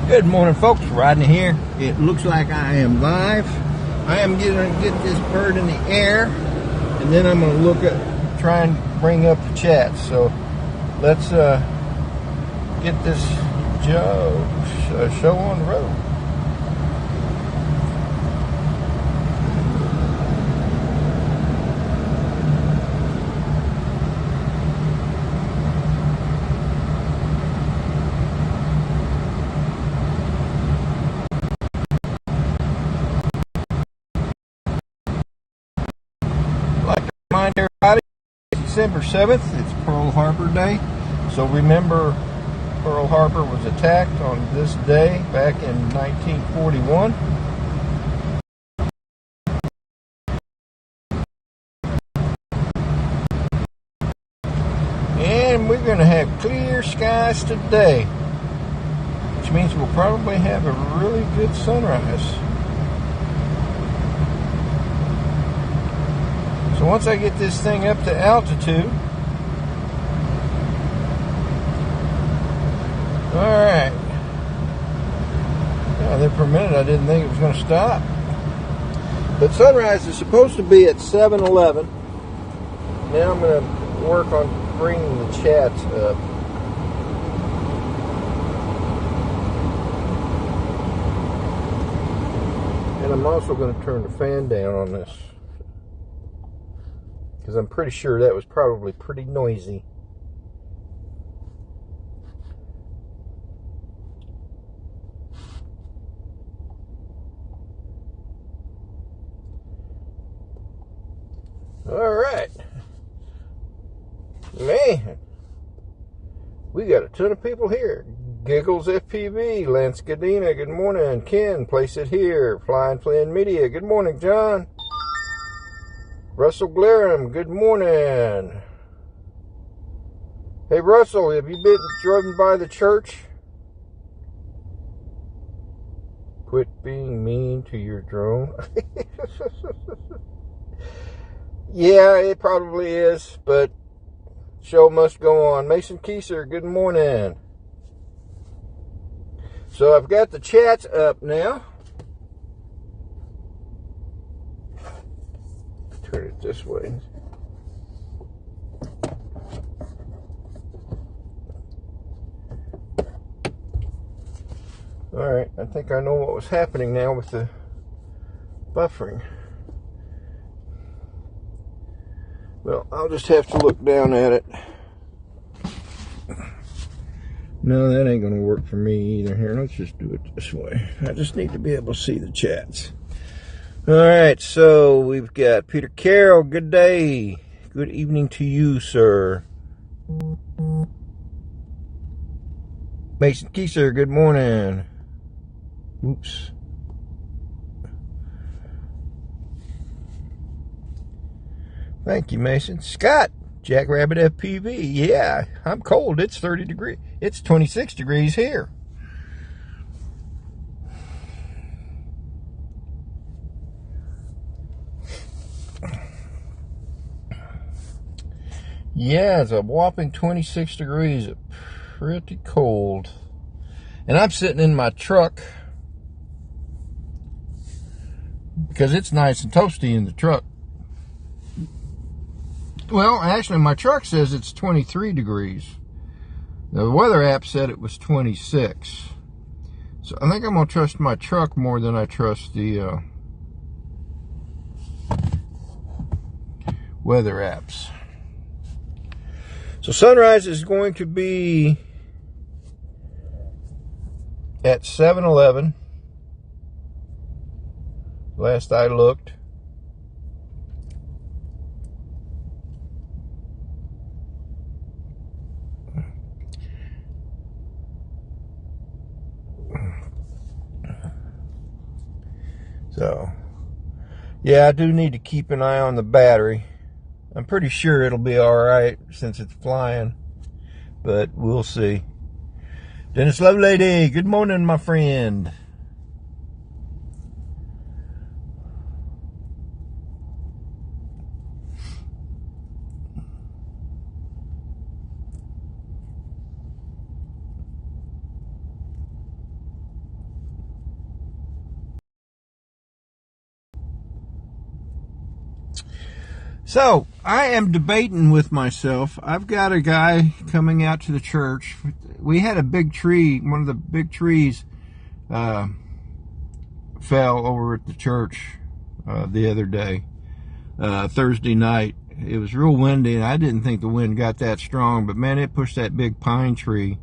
Good morning, folks. Rodney here. It looks like I am live. I am going to get this bird in the air, and then I'm going to try and bring up the chat. So let's get this show on the road. Remind everybody, December 7th, it's Pearl Harbor Day. So remember, Pearl Harbor was attacked on this day back in 1941. And we're going to have clear skies today, which means we'll probably have a really good sunrise. So once I get this thing up to altitude, alright. Yeah, there for a minute I didn't think it was going to stop. But sunrise is supposed to be at 7:11. Now I'm going to work on bringing the chat up. And I'm also going to turn the fan down on this, because I'm pretty sure that was probably pretty noisy. Alright. Man, we got a ton of people here. Giggles FPV, Lance Gadina, good morning. Ken, place it here. Flying Flynn Media, good morning, John. Russell Glarum, good morning. Hey Russell, have you been driven by the church? Quit being mean to your drone. Yeah, it probably is, but show must go on. Mason Kieser, good morning. So I've got the chats up now. Turn it this way. Alright, I think I know what was happening now with the buffering. Well, I'll just have to look down at it. No, that ain't going to work for me either. Here, let's just do it this way. I just need to be able to see the chats. Alright, so we've got Peter Carroll, good day. Good evening to you, sir. Mason Kieser, good morning. Oops. Thank you, Mason. Scott, Jackrabbit FPV. Yeah, I'm cold. It's 30 degrees. It's 26 degrees here. Yeah, it's a whopping 26 degrees. Pretty cold. And I'm sitting in my truck because it's nice and toasty in the truck. Well, actually, my truck says it's 23 degrees. The weather app said it was 26. So I think I'm going to trust my truck more than I trust the weather apps. So sunrise is going to be at 7:11. Last I looked. So, yeah, I do need to keep an eye on the battery. I'm pretty sure it'll be alright since it's flying, but we'll see. Dennis Lovelady, good morning, my friend. So, I am debating with myself. I've got a guy coming out to the church. We had a big tree, one of the big trees fell over at the church the other day, Thursday night. It was real windy, and I didn't think the wind got that strong, but man, it pushed that big pine tree.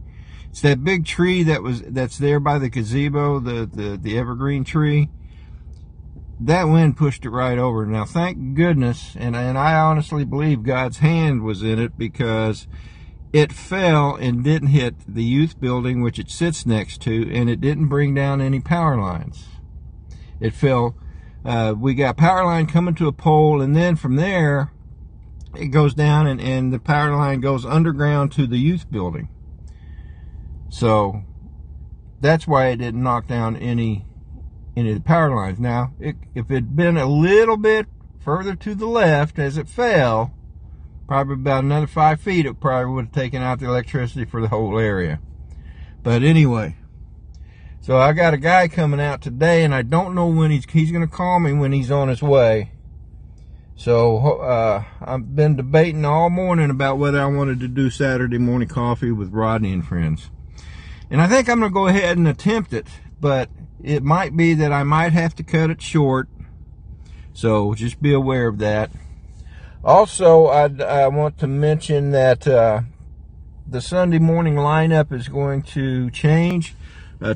It's that big tree that's there by the gazebo, the evergreen tree. That wind pushed it right over. Now, thank goodness, and I honestly believe God's hand was in it, because it fell and didn't hit the youth building, which it sits next to, and it didn't bring down any power lines. It fell. We got power line coming to a pole, and then from there, it goes down, and the power line goes underground to the youth building. So, that's why it didn't knock down any of the power lines. Now, if it had been a little bit further to the left as it fell, probably about another 5 feet, it probably would have taken out the electricity for the whole area. But anyway, so I got a guy coming out today, and I don't know when he's going to call me when he's on his way. So I've been debating all morning about whether I wanted to do Saturday morning coffee with Rodney and friends. And I think I'm going to go ahead and attempt it, but it might be that I might have to cut it short. So just be aware of that. Also, I want to mention that the Sunday morning lineup is going to change.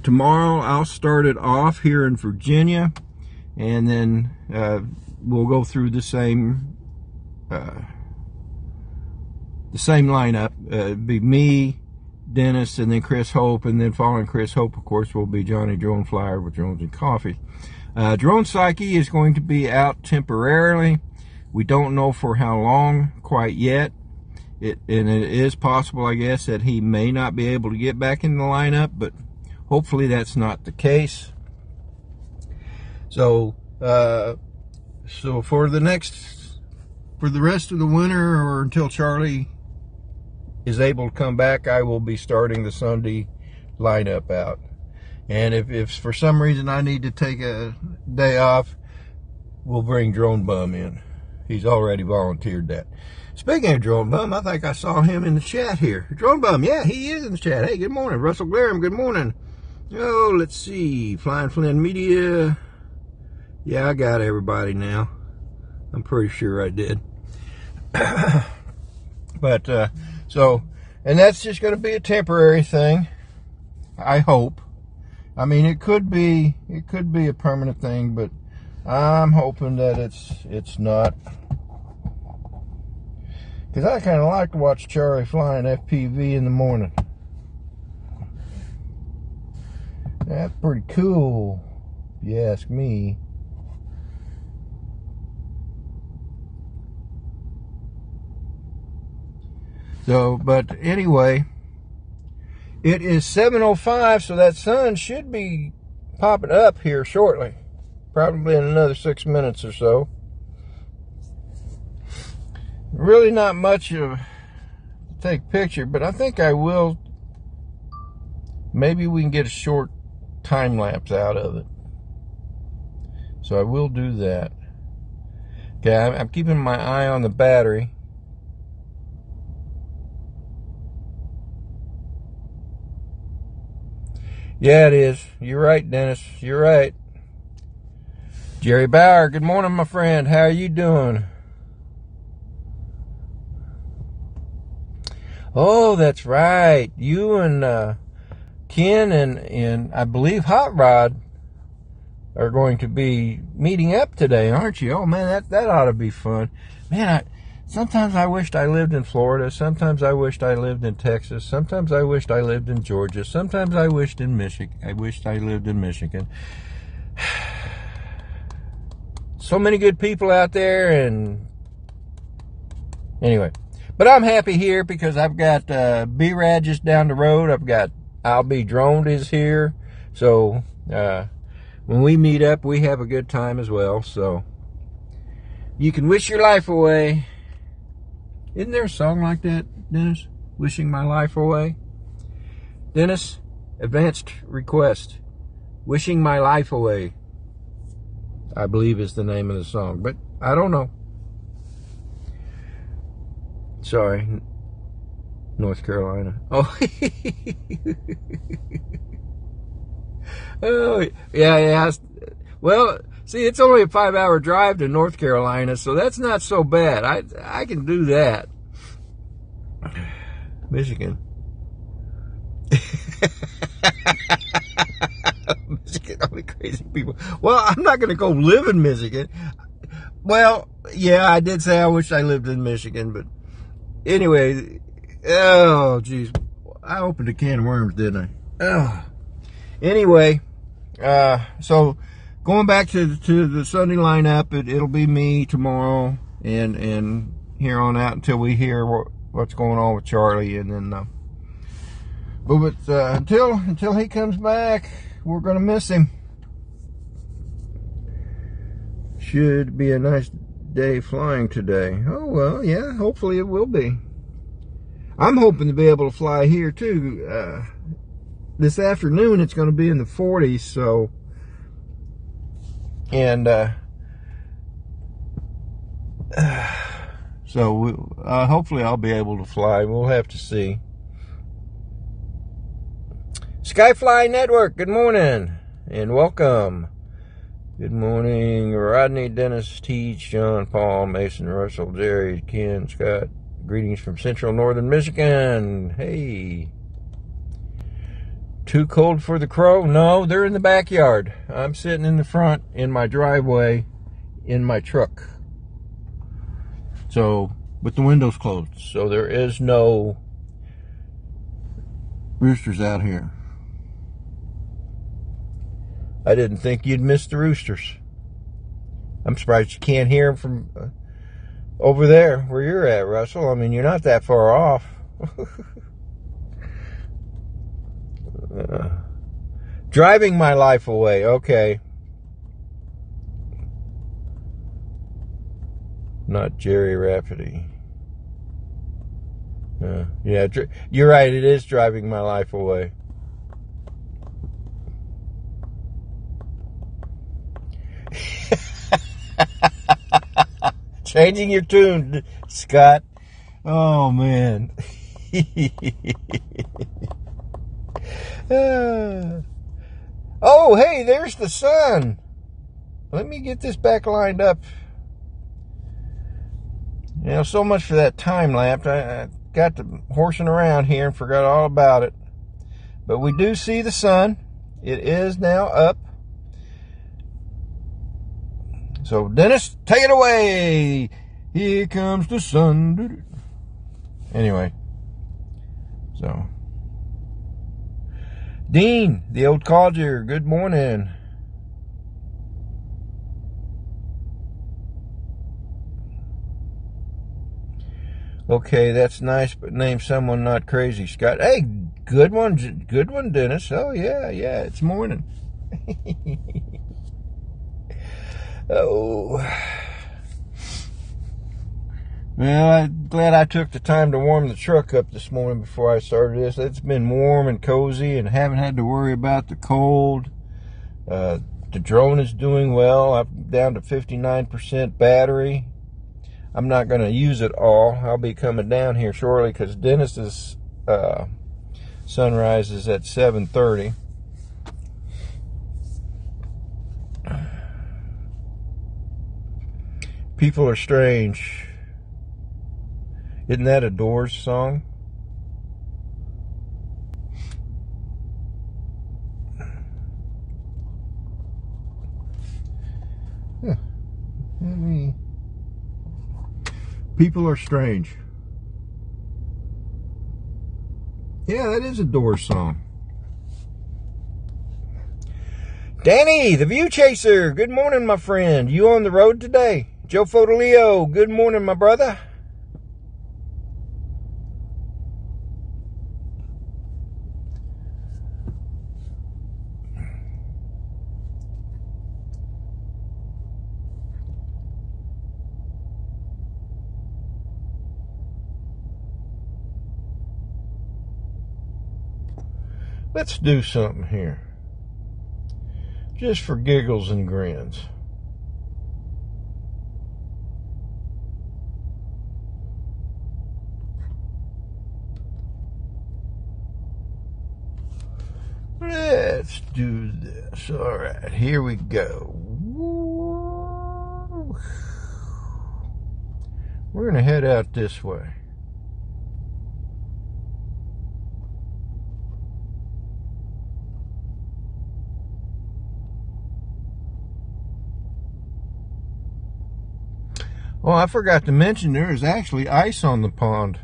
Tomorrow I'll start it off here in Virginia, and then we'll go through the same lineup. It'd be me, Dennis, and then Chris Hope, and then following Chris Hope, of course, will be Johnny Drone Flyer with Drones and Coffee. Drone Psyche is going to be out temporarily. We don't know for how long quite yet. And it is possible, I guess, that he may not be able to get back in the lineup, but hopefully that's not the case. So, for the rest of the winter, or until Charlie is able to come back, I will be starting the Sunday lineup out. And if for some reason I need to take a day off, we'll bring Drone Bum in. He's already volunteered that. Speaking of Drone Bum, I think I saw him in the chat here. Drone Bum, yeah, he is in the chat. Hey, good morning. Russell Glarum, good morning. Oh, let's see. Flying Flynn Media. Yeah, I got everybody now. I'm pretty sure I did. But, and that's just going to be a temporary thing, I hope. I mean, it could be a permanent thing, but I'm hoping that it's not. Because I kind of like to watch Charlie fly an FPV in the morning. That's pretty cool, if you ask me. So, but anyway, it is 7:05, so that sun should be popping up here shortly. Probably in another 6 minutes or so. Really not much of to take picture, but I think I will. Maybe we can get a short time lapse out of it. So I will do that. Okay, I'm keeping my eye on the battery. Yeah, it is. You're right, Dennis. You're right. Jerry Bauer, good morning, my friend. How are you doing? Oh, that's right. You and Ken and I believe Hot Rod are going to be meeting up today, aren't you? Oh, man, that ought to be fun. Man, sometimes I wished I lived in Florida. Sometimes I wished I lived in Texas. Sometimes I wished I lived in Georgia. Sometimes I wished in Michigan. I wished I lived in Michigan. So many good people out there, and anyway. But I'm happy here because I've got B-Rad just down the road. I've got I'll Be Droned is here. So when we meet up, we have a good time as well. So you can wish your life away. Isn't there a song like that, Dennis? Wishing my life away? Dennis, advanced request. Wishing my life away, I believe is the name of the song. But I don't know. Sorry, North Carolina. Oh, oh yeah. Well, see, it's only a 5-hour drive to North Carolina, so that's not so bad. I can do that. Michigan. Michigan, only crazy people. Well, I'm not going to go live in Michigan. Well, yeah, I did say I wish I lived in Michigan, but anyway, oh, geez. I opened a can of worms, didn't I? Oh. Anyway, so going back to the Sunday lineup, it'll be me tomorrow and here on out until we hear what's going on with Charlie, and then but until he comes back, we're gonna miss him. Should be a nice day flying today. Oh well, yeah, hopefully it will be. I'm hoping to be able to fly here too. This afternoon it's going to be in the 40s, so and so hopefully I'll be able to fly. We'll have to see. Skyfly Network, good morning and welcome. Good morning, Rodney, Dennis, Teach, John, Paul, Mason, Russell, Jerry, Ken, Scott. Greetings from central northern Michigan. Hey. Too cold for the crow? No, they're in the backyard. I'm sitting in the front in my driveway in my truck. So, with the windows closed. So there is no roosters out here. I didn't think you'd miss the roosters. I'm surprised you can't hear them from over there where you're at, Russell. I mean, you're not that far off. Driving my life away. Okay. Not Jerry Rafferty. Yeah, you're right. It is driving my life away. Changing your tune, Scott. Oh, man. Oh, hey, there's the sun. Let me get this back lined up. You know, so much for that time lapse. I got to horsing around here and forgot all about it. But we do see the sun. It is now up. So, Dennis, take it away. Here comes the sun. Anyway. So. Dean, the old codger, good morning. Okay, that's nice, but name someone not crazy, Scott. Hey, good one, Dennis. Oh, yeah, it's morning. Oh. Well, I'm glad I took the time to warm the truck up this morning before I started this. It's been warm and cozy and haven't had to worry about the cold. The drone is doing well. I'm down to 59% battery. I'm not going to use it all. I'll be coming down here shortly because Dennis's sunrise is at 7:30. People are strange. Isn't that a Doors song? Huh. People are strange. Yeah, that is a Doors song. Danny, the View Chaser. Good morning, my friend. You on the road today? Joe Fodolio, good morning, my brother. Let's do something here. Just for giggles and grins. Let's do this. All right, here we go. Woo. We're going to head out this way. Oh, I forgot to mention there is actually ice on the pond,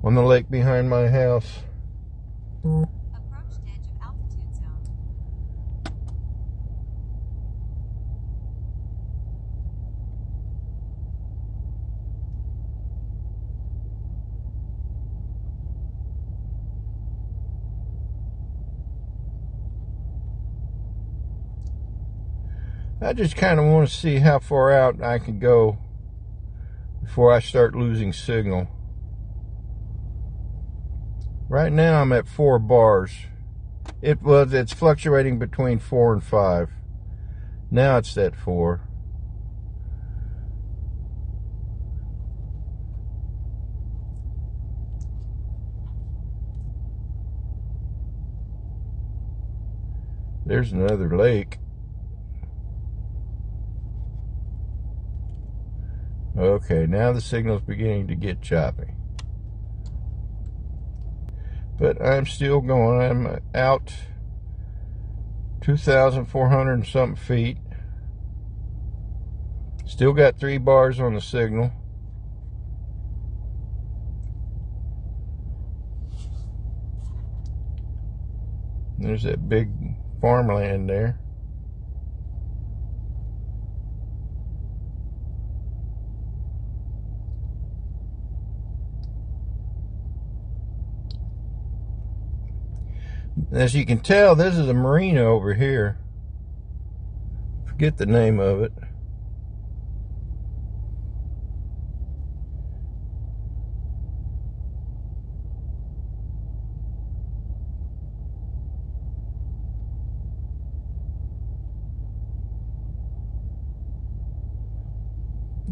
on the lake behind my house. Approach to edge of altitude zone. I just kind of want to see how far out I can go before I start losing signal. Right now I'm at 4 bars. It's fluctuating between 4 and 5. Now it's at 4. There's another lake. Okay, now the signal's beginning to get choppy. But I'm still going. I'm out 2,400 and something feet. Still got 3 bars on the signal. There's that big farmland there. As you can tell, this is a marina over here. Forget the name of it.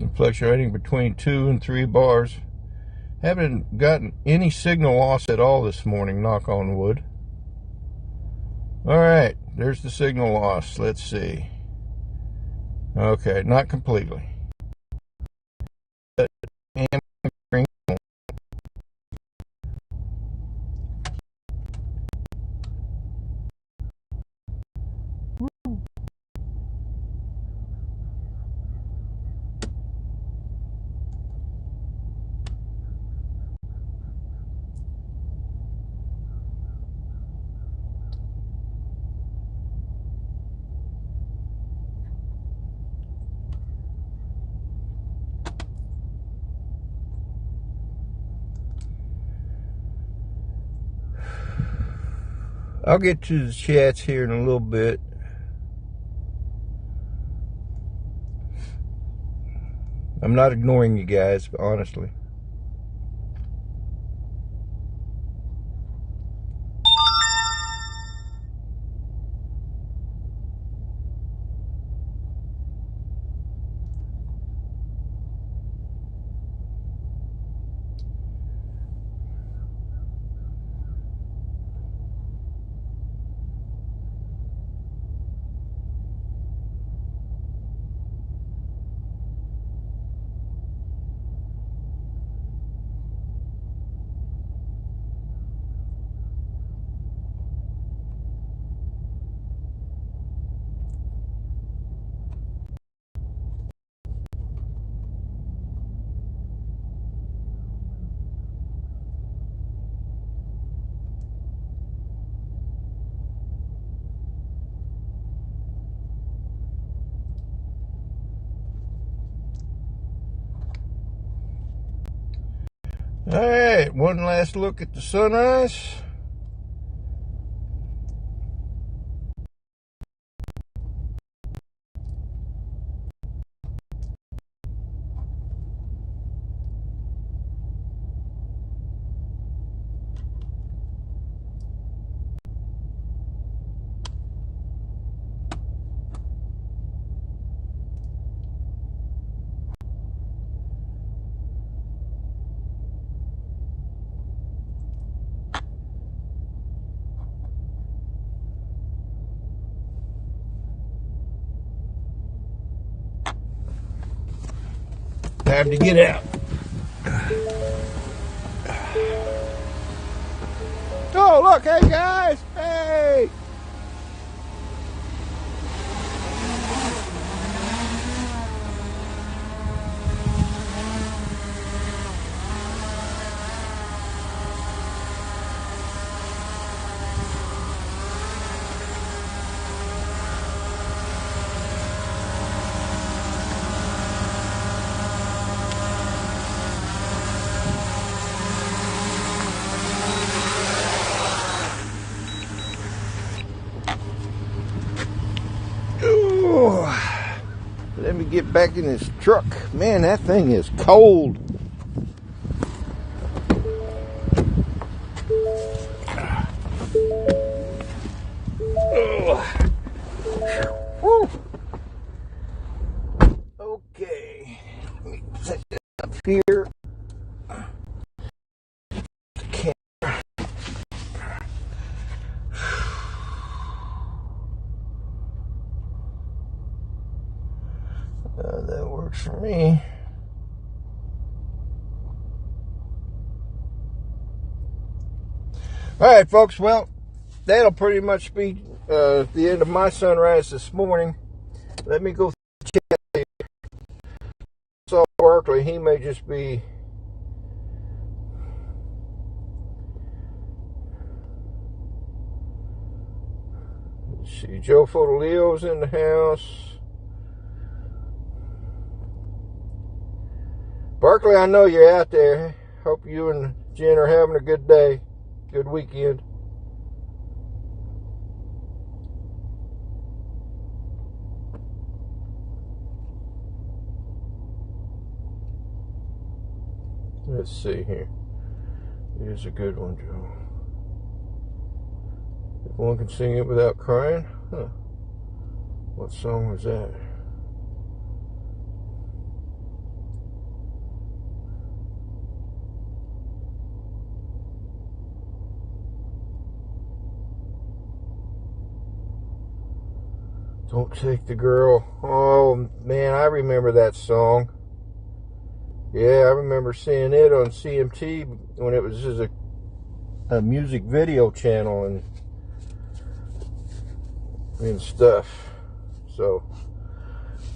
I'm fluctuating between 2 and 3 bars. Haven't gotten any signal loss at all this morning, knock on wood. Alright, there's the signal loss. Let's see. Okay, not completely. I'll get to the chats here in a little bit. I'm not ignoring you guys, honestly. Alright, one last look at the sunrise. Time to get out. Oh, look, hey guys, hey! Let me get back in this truck. Man, that thing is cold. Woo. Okay. Let me set it up here. That works for me. All right, folks. Well, that'll pretty much be the end of my sunrise this morning. Let me go check. So Barkley, he may just be. Let's see, Joe Fotolio's in the house. Barkley, I know you're out there. Hope you and Jen are having a good day, good weekend. Let's see here. Here's a good one, Joe. If one can sing it without crying? Huh. What song was that? Don't Take the Girl. Oh, man, I remember that song. Yeah, I remember seeing it on CMT when it was just a music video channel and stuff. So,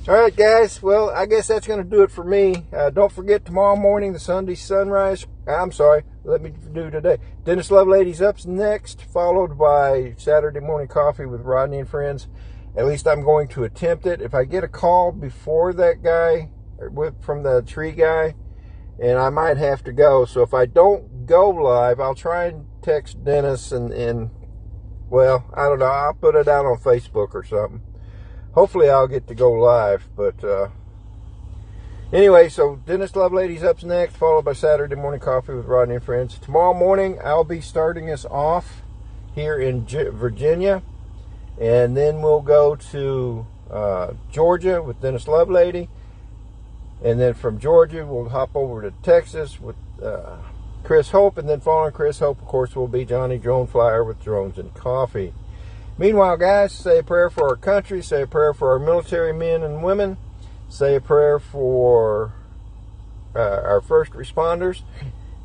all right, guys. Well, I guess that's going to do it for me. Don't forget, tomorrow morning, the Sunday sunrise. I'm sorry. Let me do today. Dennis Lovelady's up next, followed by Saturday morning coffee with Rodney and friends. At least I'm going to attempt it. If I get a call before that guy, from the tree guy, and I might have to go. So if I don't go live, I'll try and text Dennis and well, I don't know. I'll put it out on Facebook or something. Hopefully I'll get to go live. But anyway, so Dennis Lovelady's up next, followed by Saturday morning coffee with Rodney and friends. Tomorrow morning, I'll be starting us off here in Virginia. And then we'll go to Georgia with Dennis Lovelady. And then from Georgia, we'll hop over to Texas with Chris Hope. And then following Chris Hope, of course, will be Johnny Drone Flyer with Drones and Coffee. Meanwhile, guys, say a prayer for our country. Say a prayer for our military men and women. Say a prayer for our first responders.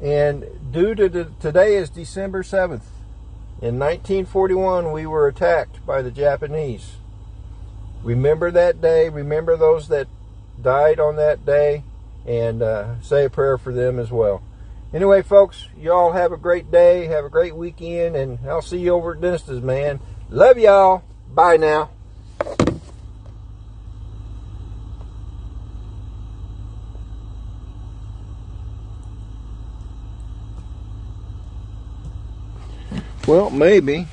And due to today is December 7th. In 1941, we were attacked by the Japanese. Remember that day. Remember those that died on that day. And say a prayer for them as well. Anyway, folks, y'all have a great day. Have a great weekend. And I'll see you over at Dennis's, man. Love y'all. Bye now. Well, maybe.